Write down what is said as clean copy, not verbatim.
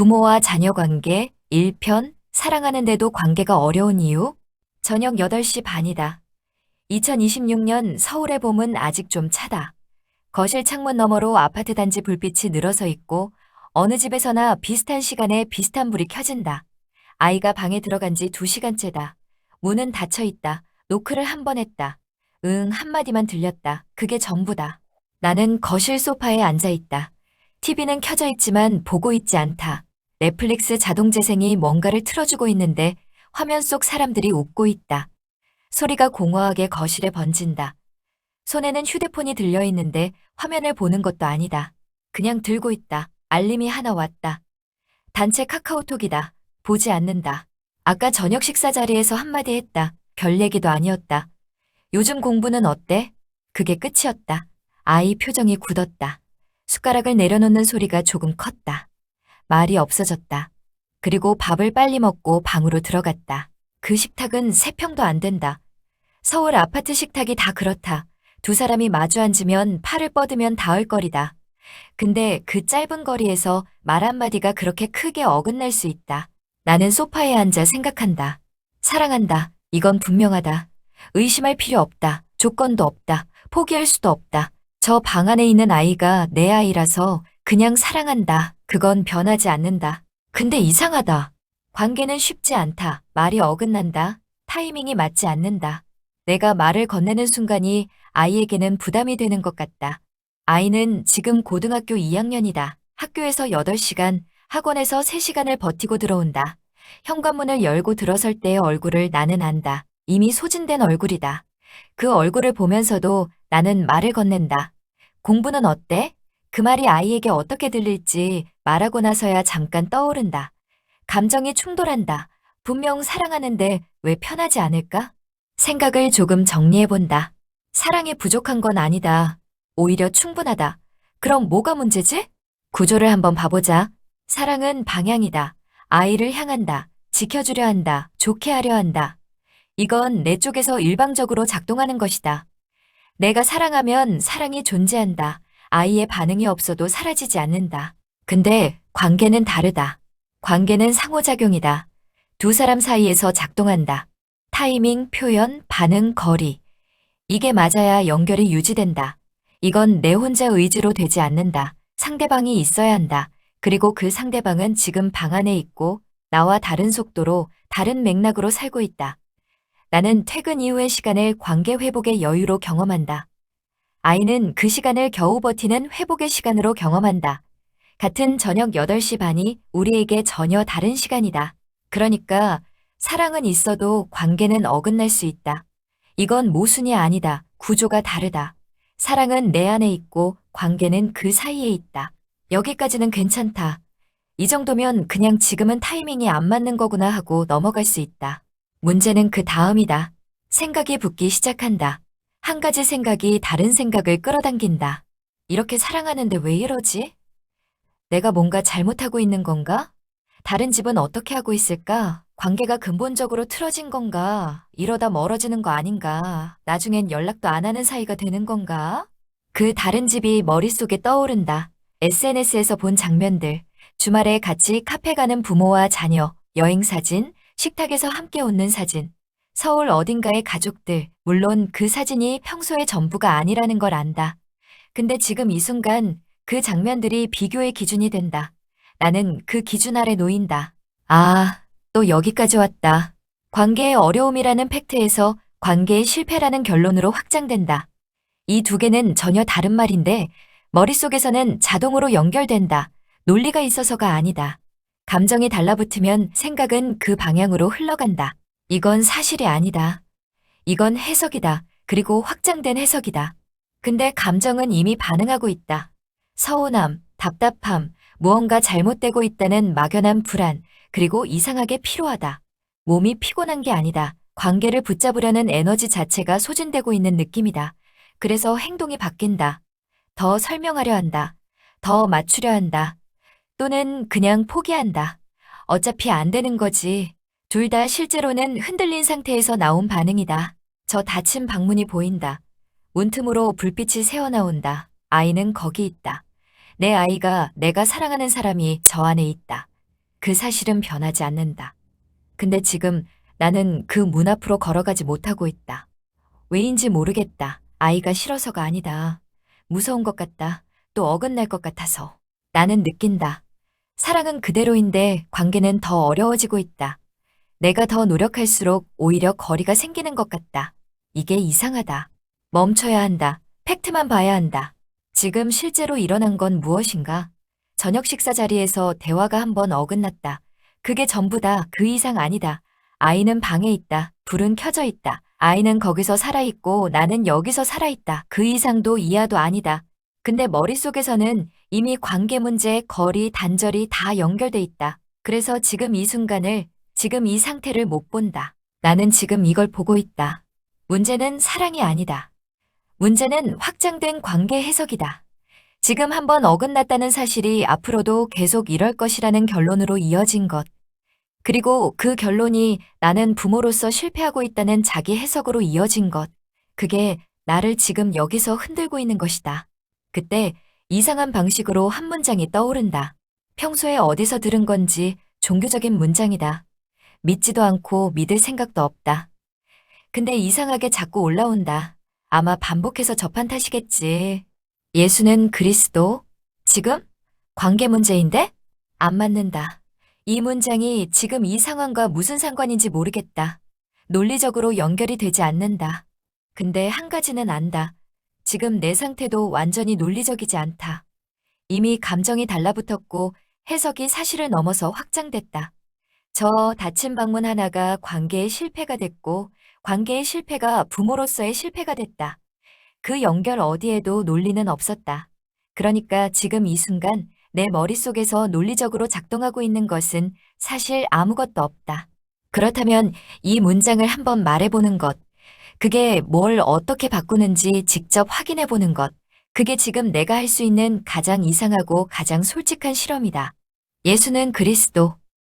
부모와 자녀 관계 1편 사랑하는데도 관계가 어려운 이유 저녁 8시 반이다. 2026년 서울의 봄은 아직 좀 차다. 거실 창문 너머로 아파트 단지 불빛이 늘어서 있고 어느 집에서나 비슷한 시간에 비슷한 불이 켜진다. 아이가 방에 들어간 지 2시간째다. 문은 닫혀 있다. 노크를 한 번 했다. 응, 한마디만 들렸다. 그게 전부다. 나는 거실 소파에 앉아 있다. TV는 켜져 있지만 보고 있지 않다. 넷플릭스 자동 재생이 뭔가를 틀어주고 있는데 화면 속 사람들이 웃고 있다. 소리가 공허하게 거실에 번진다. 손에는 휴대폰이 들려 있는데 화면을 보는 것도 아니다. 그냥 들고 있다. 알림이 하나 왔다. 단체 카카오톡이다. 보지 않는다. 아까 저녁 식사 자리에서 한마디 했다. 별 얘기도 아니었다. 요즘 공부는 어때? 그게 끝이었다. 아이 표정이 굳었다. 숟가락을 내려놓는 소리가 조금 컸다. 말이 없어졌다. 그리고 밥을 빨리 먹고 방으로 들어갔다. 그 식탁은 3평도 안 된다. 서울 아파트 식탁이 다 그렇다. 두 사람이 마주 앉으면 팔을 뻗으면 닿을 거리다. 근데 그 짧은 거리에서 말 한마디가 그렇게 크게 어긋날 수 있다. 나는 소파에 앉아 생각한다. 사랑한다. 이건 분명하다. 의심할 필요 없다. 조건도 없다. 포기할 수도 없다. 저 방 안에 있는 아이가 내 아이라서 그냥 사랑한다. 그건 변하지 않는다. 근데 이상하다. 관계는 쉽지 않다. 말이 어긋난다. 타이밍이 맞지 않는다. 내가 말을 건네는 순간이 아이에게는 부담이 되는 것 같다. 아이는 지금 고등학교 2학년이다. 학교에서 8시간, 학원에서 3시간을 버티고 들어온다. 현관문을 열고 들어설 때의 얼굴을 나는 안다. 이미 소진된 얼굴이다. 그 얼굴을 보면서도 나는 말을 건넨다. 공부는 어때? 그 말이 아이에게 어떻게 들릴지 말하고 나서야 잠깐 떠오른다. 감정이 충돌한다. 분명 사랑하는데 왜 편하지 않을까? 생각을 조금 정리해본다. 사랑이 부족한 건 아니다. 오히려 충분하다. 그럼 뭐가 문제지? 구조를 한번 봐보자. 사랑은 방향이다. 아이를 향한다. 지켜주려 한다. 좋게 하려 한다. 이건 내 쪽에서 일방적으로 작동하는 것이다. 내가 사랑하면 사랑이 존재한다. 아이의 반응이 없어도 사라지지 않는다. 근데 관계는 다르다. 관계는 상호작용이다. 두 사람 사이에서 작동한다. 타이밍, 표현, 반응, 거리. 이게 맞아야 연결이 유지된다. 이건 내 혼자 의지로 되지 않는다. 상대방이 있어야 한다. 그리고 그 상대방은 지금 방 안에 있고 나와 다른 속도로 다른 맥락으로 살고 있다. 나는 퇴근 이후의 시간을 관계 회복의 여유로 경험한다. 아이는 그 시간을 겨우 버티는 회복의 시간으로 경험한다. 같은 저녁 8시 반이 우리에게 전혀 다른 시간이다. 그러니까 사랑은 있어도 관계는 어긋날 수 있다. 이건 모순이 아니다. 구조가 다르다. 사랑은 내 안에 있고 관계는 그 사이에 있다. 여기까지는 괜찮다. 이 정도면 그냥 지금은 타이밍이 안 맞는 거구나 하고 넘어갈 수 있다. 문제는 그 다음이다. 생각이 붙기 시작한다. 한 가지 생각이 다른 생각을 끌어당긴다. 이렇게 사랑하는데 왜 이러지? 내가 뭔가 잘못하고 있는 건가? 다른 집은 어떻게 하고 있을까? 관계가 근본적으로 틀어진 건가? 이러다 멀어지는 거 아닌가? 나중엔 연락도 안 하는 사이가 되는 건가? 그 다른 집이 머릿속에 떠오른다. SNS에서 본 장면들, 주말에 같이 카페 가는 부모와 자녀, 여행 사진, 식탁에서 함께 웃는 사진, 서울 어딘가의 가족들, 물론 그 사진이 평소의 전부가 아니라는 걸 안다. 근데 지금 이 순간 그 장면들이 비교의 기준이 된다. 나는 그 기준 아래 놓인다. 아, 또 여기까지 왔다. 관계의 어려움이라는 팩트에서 관계의 실패라는 결론으로 확장된다. 이 두 개는 전혀 다른 말인데 머릿속에서는 자동으로 연결된다. 논리가 있어서가 아니다. 감정이 달라붙으면 생각은 그 방향으로 흘러간다. 이건 사실이 아니다. 이건 해석이다. 그리고 확장된 해석이다. 근데 감정은 이미 반응하고 있다. 서운함, 답답함, 무언가 잘못되고 있다는 막연한 불안, 그리고 이상하게 피로하다. 몸이 피곤한 게 아니다. 관계를 붙잡으려는 에너지 자체가 소진되고 있는 느낌이다. 그래서 행동이 바뀐다. 더 설명하려 한다. 더 맞추려 한다. 또는 그냥 포기한다. 어차피 안 되는 거지. 둘 다 실제로는 흔들린 상태에서 나온 반응이다. 저 닫힌 방문이 보인다. 문틈으로 불빛이 새어나온다. 아이는 거기 있다. 내 아이가 내가 사랑하는 사람이 저 안에 있다. 그 사실은 변하지 않는다. 근데 지금 나는 그 문 앞으로 걸어가지 못하고 있다. 왜인지 모르겠다. 아이가 싫어서가 아니다. 무서운 것 같다. 또 어긋날 것 같아서. 나는 느낀다. 사랑은 그대로인데 관계는 더 어려워지고 있다. 내가 더 노력할수록 오히려 거리가 생기는 것 같다. 이게 이상하다. 멈춰야 한다. 팩트만 봐야 한다. 지금 실제로 일어난 건 무엇인가? 저녁 식사 자리에서 대화가 한번 어긋났다. 그게 전부다. 그 이상 아니다. 아이는 방에 있다. 불은 켜져 있다. 아이는 거기서 살아있고 나는 여기서 살아있다. 그 이상도 이하도 아니다. 근데 머릿속에서는 이미 관계 문제, 거리, 단절이 다 연결돼 있다. 그래서 지금 이 순간을, 지금 이 상태를 못 본다. 나는 지금 이걸 보고 있다. 문제는 사랑이 아니다. 문제는 확장된 관계 해석이다. 지금 한번 어긋났다는 사실이 앞으로도 계속 이럴 것이라는 결론으로 이어진 것. 그리고 그 결론이 나는 부모로서 실패하고 있다는 자기 해석으로 이어진 것. 그게 나를 지금 여기서 흔들고 있는 것이다. 그때 이상한 방식으로 한 문장이 떠오른다. 평소에 어디서 들은 건지 종교적인 문장이다. 믿지도 않고 믿을 생각도 없다. 근데 이상하게 자꾸 올라온다. 아마 반복해서 접한 탓이겠지. 예수는 그리스도? 지금? 관계 문제인데? 안 맞는다. 이 문장이 지금 이 상황과 무슨 상관인지 모르겠다. 논리적으로 연결이 되지 않는다. 근데 한 가지는 안다. 지금 내 상태도 완전히 논리적이지 않다. 이미 감정이 달라붙었고 해석이 사실을 넘어서 확장됐다. 저 닫힌 방문 하나가 관계의 실패가 됐고 관계의 실패가 부모로서의 실패가 됐다. 그 연결 어디에도 논리는 없었다. 그러니까 지금 이 순간 내 머릿속에서 논리적으로 작동하고 있는 것은 사실 아무것도 없다. 그렇다면 이 문장을 한번 말해보는 것, 그게 뭘 어떻게 바꾸는지 직접 확인해보는 것, 그게 지금 내가 할 수 있는 가장 이상하고 가장 솔직한 실험이다. 예수는 그리스도,